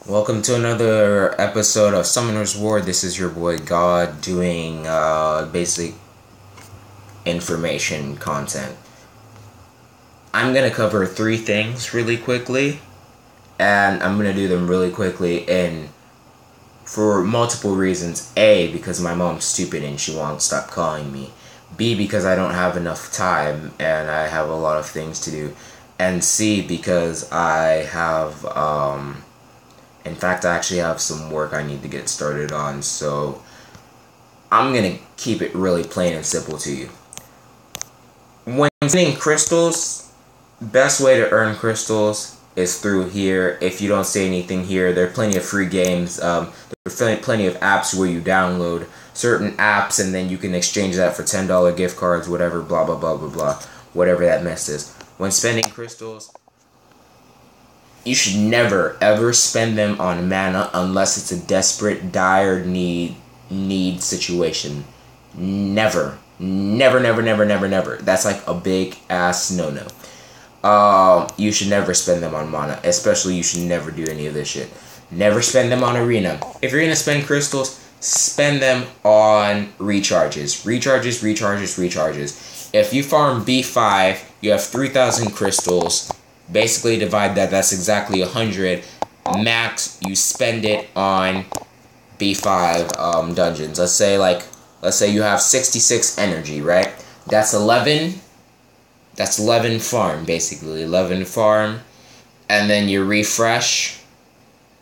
Welcome to another episode of Summoner's War. This is your boy God doing basic information content. I'm going to cover three things really quickly, and I'm going to do them really quickly and for multiple reasons. A, because my mom's stupid and she won't stop calling me. B, because I don't have enough time and I have a lot of things to do. And C, because I have in fact, I actually have some work I need to get started on, so I'm going to keep it really plain and simple to you. When getting crystals, best way to earn crystals is through here. If you don't see anything here, there are plenty of free games. There are plenty of apps where you download certain apps and then you can exchange that for $10 gift cards, whatever, blah, blah, blah, blah, blah, whatever that mess is. When spending crystals, you should never, ever spend them on mana unless it's a desperate, dire need situation. Never. Never, never, never, never, never. That's like a big ass no-no. You should never spend them on mana. Especially, you should never do any of this shit. Never spend them on arena. If you're gonna spend crystals, spend them on recharges. Recharges. If you farm B5, you have 3,000 crystals. Basically divide that, that's exactly 100. Max, you spend it on B5 dungeons. Let's say you have 66 energy, right? That's 11 farm, basically. 11 farm. And then you refresh.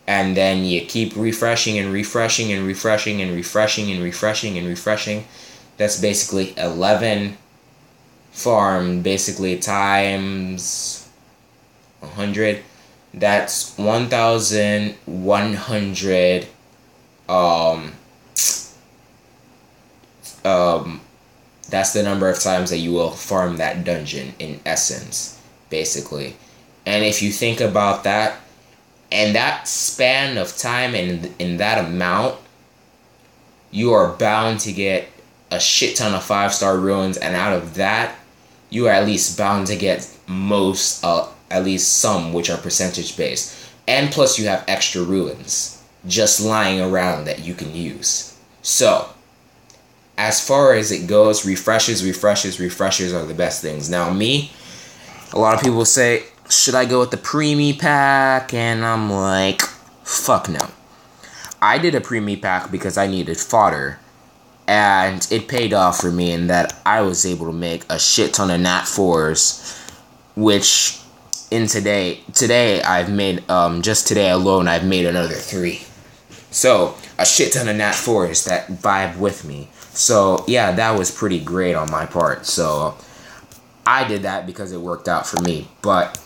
And then you keep refreshing and refreshing and refreshing and refreshing and refreshing and refreshing. That's basically 11 farm, basically times 100. That's 1,100 that's the number of times that you will farm that dungeon in essence, basically. And if you think about that, and that span of time and in that amount, you are bound to get a shit ton of 5-star ruins, and out of that, you are at least bound to get at least some which are percentage based. And plus you have extra ruins just lying around that you can use. So, as far as it goes, refreshes are the best things. Now me, a lot of people say, should I go with the Preemie pack? And I'm like, fuck no. I did a Preemie pack because I needed fodder. And it paid off for me in that I was able to make a shit ton of Nat 4s, which in today I've made, just today alone, I've made another 3. So, a shit ton of Nat 4s that vibe with me. So, yeah, that was pretty great on my part. So, I did that because it worked out for me. But,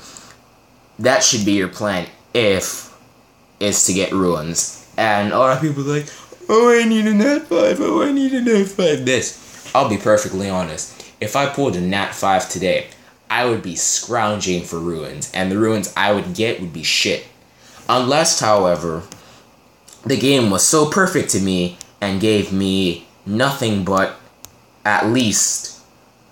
that should be your plan if it's to get ruins. And a lot of people are like, oh, I need a Nat 5, oh, I need a Nat 5. I'll be perfectly honest. If I pulled a Nat 5 today, I would be scrounging for ruins, and the ruins I would get would be shit. Unless, however, the game was so perfect to me and gave me nothing but at least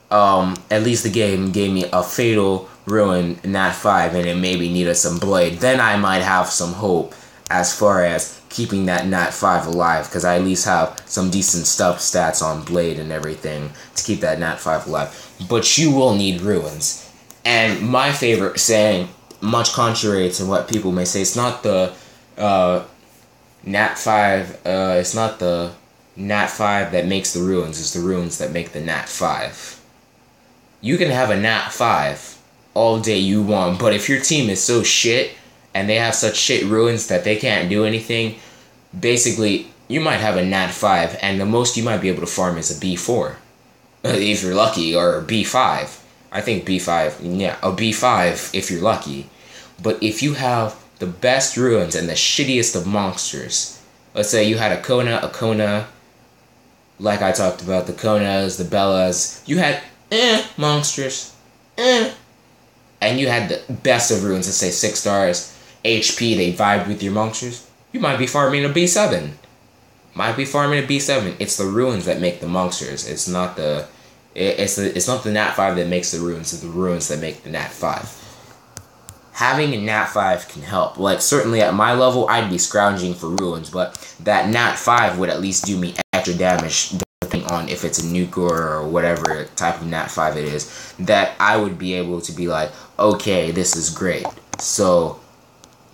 the game gave me a fatal ruin Nat 5 and it maybe needed some blade. Then I might have some hope as far as keeping that Nat 5 alive, because I at least have some decent stats on blade and everything to keep that Nat 5 alive. But you will need ruins. And my favorite saying, much contrary to what people may say, it's not the Nat 5, it's not the Nat 5 that makes the ruins, it's the ruins that make the Nat 5. You can have a Nat 5 all day you want, but if your team is so shit, and they have such shit ruins that they can't do anything, basically, you might have a Nat 5, and the most you might be able to farm is a B4. If you're lucky, or a B5. I think B5, yeah, a B5 if you're lucky. But if you have the best ruins and the shittiest of monsters, let's say you had a Kona, like I talked about, the Konas, the Bellas, you had monsters, and you had the best of ruins, let's say 6 stars, HP, they vibe with your monsters, you might be farming a B7. It's the ruins that make the monsters. It's not the Nat 5 that makes the ruins. It's the ruins that make the Nat 5. having a Nat 5 can help. Like, certainly at my level, I'd be scrounging for ruins, but that Nat 5 would at least do me extra damage, depending on if it's a nuke or whatever type of Nat 5 it is, that I would be able to be like, okay, this is great. So,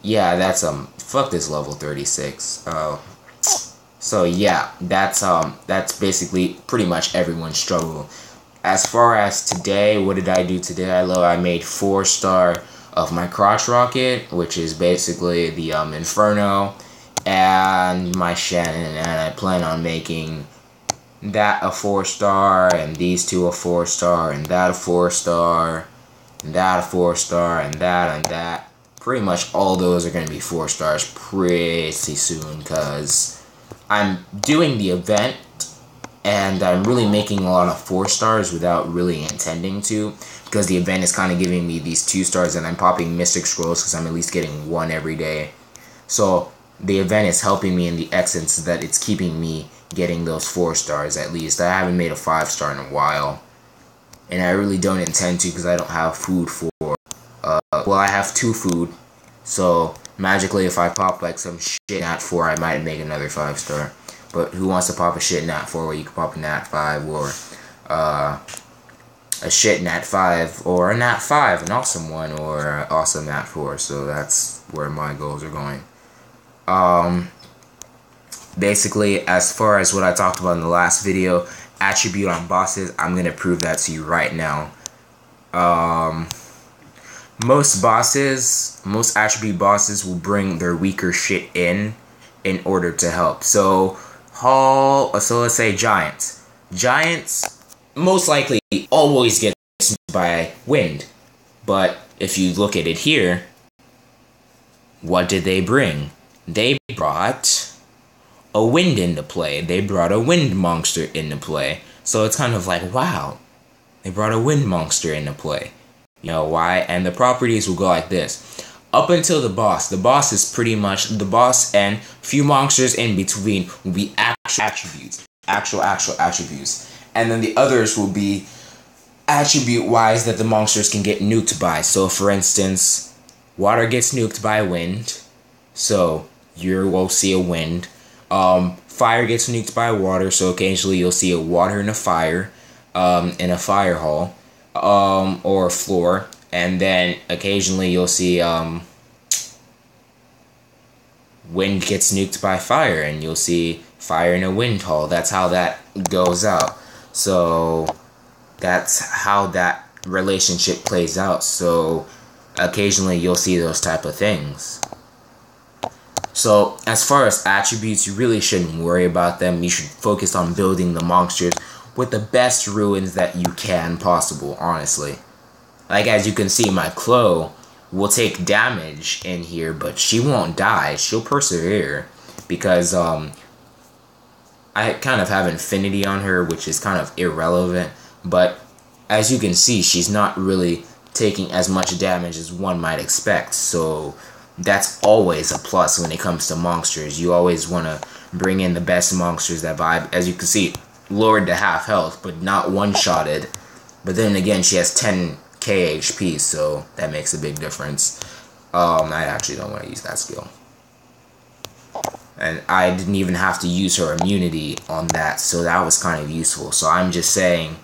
yeah, that's, fuck this level 36. So, yeah, that's basically pretty much everyone's struggle. As far as today, what did I do today? I made 4-star of my crotch rocket, which is basically the Inferno, and my Shannon, and I plan on making that a 4-star, and these two a 4-star, and that a 4-star, and that a 4-star, and that. Pretty much all those are going to be 4-stars pretty soon, because I'm doing the event, and I'm really making a lot of 4-stars without really intending to, because the event is kind of giving me these 2-stars, and I'm popping Mystic Scrolls because I'm at least getting 1 every day. So the event is helping me in the essence that it's keeping me getting those 4-stars at least. I haven't made a 5-star in a while, and I really don't intend to because I don't have food for, well, I have 2 food, so magically if I pop like some shit Nat 4, I might make another 5-star. But who wants to pop a shit Nat 4 where you can pop a Nat 5 or a shit Nat 5 or a Nat 5, an awesome one, or an awesome Nat 4. So that's where my goals are going. Basically, as far as what I talked about in the last video, attribute on bosses, I'm going to prove that to you right now. Most attribute bosses will bring their weaker shit in order to help. So let's say Giants. Giants most likely always get by wind. But if you look at it here, what did they bring? They brought a wind into play. They brought a wind monster into play. So it's kind of like, wow, they brought a wind monster into play. You know why? And the properties will go like this. Up until the boss is pretty much the boss, and few monsters in between will be actual attributes. Actual attributes. And then the others will be attribute-wise that the monsters can get nuked by. So, for instance, water gets nuked by wind. So, you will see a wind. Fire gets nuked by water. So, occasionally you'll see a water and a fire in a fire hall or floor. And then occasionally you'll see wind gets nuked by fire, and you'll see fire in a wind hall. That's how that goes out. So that's how that relationship plays out. So occasionally you'll see those type of things. So as far as attributes, you really shouldn't worry about them. You should focus on building the monsters with the best ruins that you can possible, honestly. Like, as you can see, my Chloe will take damage in here, but she won't die. She'll persevere because I kind of have Infinity on her, which is kind of irrelevant. But as you can see, she's not really taking as much damage as one might expect. So that's always a plus when it comes to monsters. You always want to bring in the best monsters that vibe. As you can see, lowered to half health, but not one-shotted. But then again, she has 10k HP, so that makes a big difference. I actually don't want to use that skill. And I didn't even have to use her immunity on that, so that was kind of useful. So I'm just saying,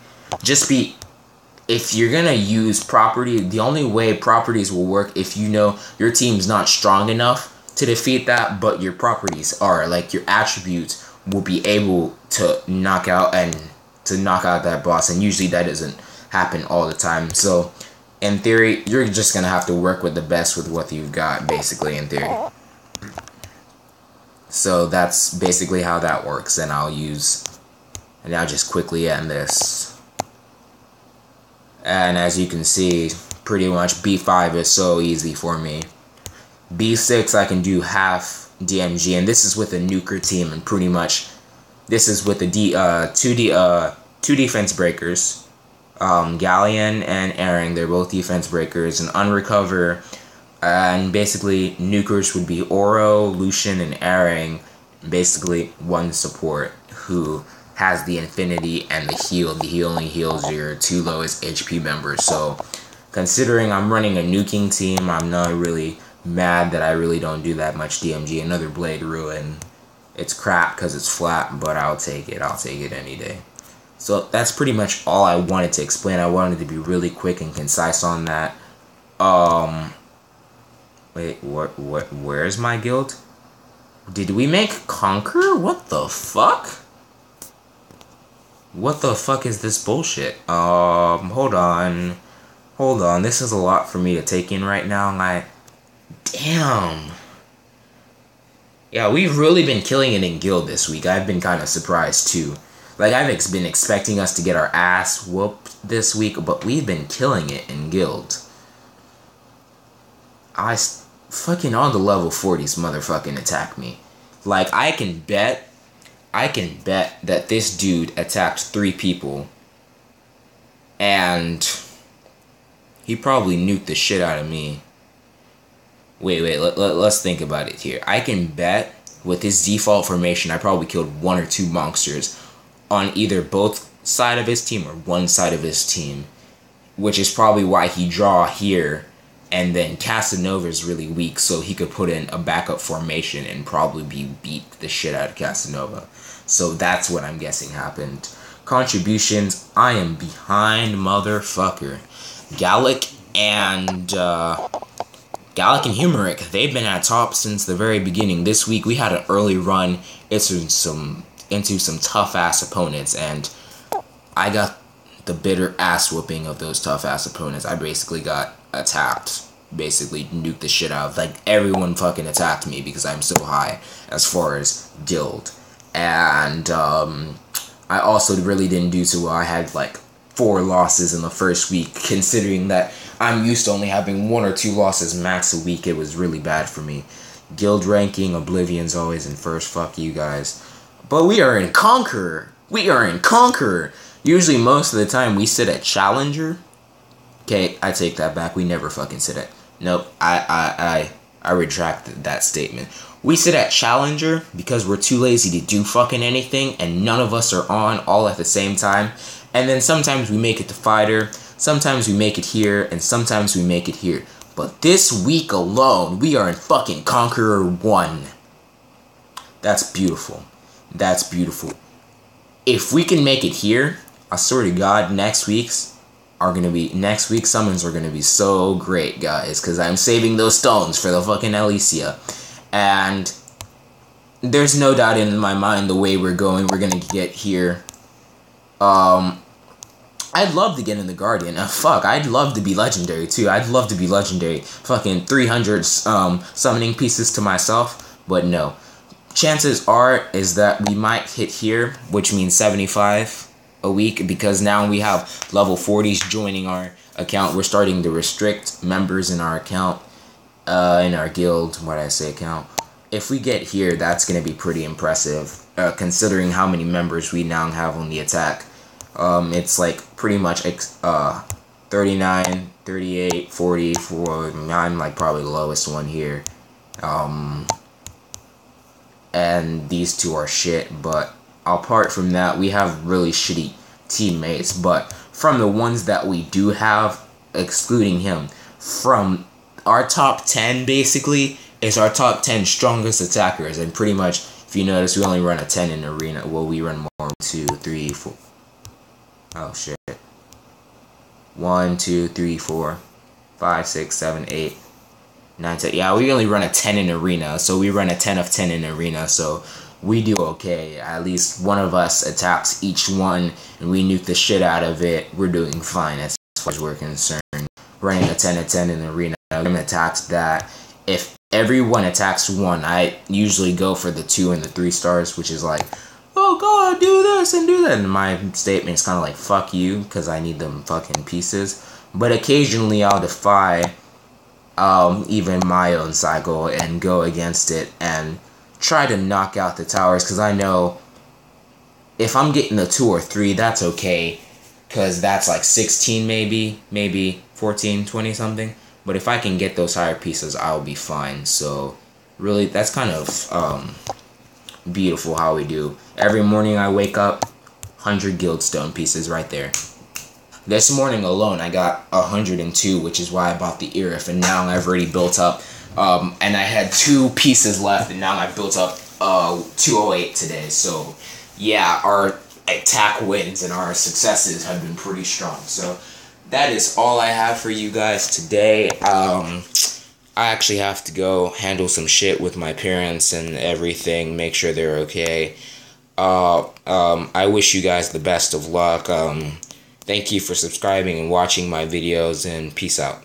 if you're gonna use property, the only way properties will work if you know your team's not strong enough to defeat that, but your properties are, like your attributes will be able to knock out that boss, and usually that doesn't happen all the time. So in theory, you're just gonna have to work with the best with what you've got, basically, in theory. So that's basically how that works, and I'll just quickly end this. And as you can see, pretty much B5 is so easy for me. B6 I can do half DMG, and this is with a nuker team, and pretty much this is with the two defense breakers. Galleon and Aang, they're both defense breakers, and Unrecover, and basically nukers would be Oro, Lucian, and Aang. Basically one support who has the Infinity and the heal. The heal only heals your 2 lowest HP members, so considering I'm running a nuking team, I'm not really mad that I really don't do that much DMG. Another Blade Ruin. It's crap because it's flat, but I'll take it. I'll take it any day. So that's pretty much all I wanted to explain. I wanted to be really quick and concise on that. Wait, where's my guild? Did we make Conquer? What the fuck? What the fuck is this bullshit? Hold on. Hold on. This is a lot for me to take in right now. Like, damn. Yeah, we've really been killing it in guild this week. I've been kind of surprised too. Like, I've been expecting us to get our ass whooped this week, but we've been killing it in guild. Fucking all the level 40s motherfucking attack me. Like, I can bet that this dude attacked 3 people, and he probably nuked the shit out of me. Wait, let's think about it here. I can bet with his default formation, I probably killed 1 or 2 monsters on either both side of his team or one side of his team, which is probably why he draw here, and then Casanova is really weak, so he could put in a backup formation and probably beat the shit out of Casanova. So that's what I'm guessing happened. Contributions, I am behind, motherfucker. Gallic and Humeric, they've been at top since the very beginning. This week we had an early run into some tough ass opponents, and I got the bitter ass whooping of those tough ass opponents. I basically got attacked, basically nuked the shit out of, like, everyone fucking attacked me because I'm so high as far as guild. And I also really didn't do too well. I had like 4 losses in the first week, considering that I'm used to only having 1 or 2 losses max a week. It was really bad for me. Guild ranking, Oblivion's always in first. Fuck you guys. But we are in Conqueror. We are in Conqueror. Usually most of the time we sit at Challenger. Okay, I take that back. We never fucking sit at... Nope, I retract that statement. We sit at Challenger because we're too lazy to do fucking anything, and none of us are on all at the same time. And then sometimes we make it to Fighter, sometimes we make it here, and sometimes we make it here. But this week alone, we are in fucking Conqueror 1. That's beautiful. That's beautiful. If we can make it here, I swear to God, next week's summons are gonna be so great, guys, because I'm saving those stones for the fucking Elysia. And there's no doubt in my mind the way we're going, we're gonna get here. I'd love to get in the Guardian. Fuck, I'd love to be legendary too. I'd love to be legendary. Fucking 300 summoning pieces to myself, but no. Chances are is that we might hit here, which means 75 a week, because now we have level 40s joining our account. We're starting to restrict members in our account, in our guild. What did I say, account? If we get here, that's going to be pretty impressive, considering how many members we now have on the attack. It's like pretty much 39, 38, 44. I'm like probably the lowest one here. And these two are shit, but apart from that, we have really shitty teammates. But from the ones that we do have, excluding him, from our top 10 basically is our top 10 strongest attackers. And pretty much, if you notice, we only run a 10 in arena. Well, we run more. 2, 3, 4. Oh shit. 1, 2, 3, 4, 5, 6, 7, 8, 9, 10. Yeah, we only run a 10 in arena. So we run a 10 of 10 in arena. So we do okay. At least one of us attacks each one, and we nuke the shit out of it. We're doing fine as far as we're concerned. Running a 10 of 10 in the arena, attacks that. If everyone attacks one, I usually go for the 2 and the 3 stars, which is like, oh god, do this and do that. And my statement is kind of like, fuck you, because I need them fucking pieces. But occasionally I'll defy even my own cycle and go against it and try to knock out the towers, because I know if I'm getting a 2 or 3, that's okay, because that's like 16 maybe 14, 20 something. But if I can get those higher pieces, I'll be fine. So really, that's kind of beautiful how we do. Every morning I wake up, 100 Guildstone pieces right there. This morning alone, I got 102, which is why I bought the Irif, and now I've already built up, and I had 2 pieces left, and now I've built up 208 today. So, yeah, our attack wins and our successes have been pretty strong. So, that is all I have for you guys today. I actually have to go handle some shit with my parents and everything, make sure they're okay. I wish you guys the best of luck. Thank you for subscribing and watching my videos, and peace out.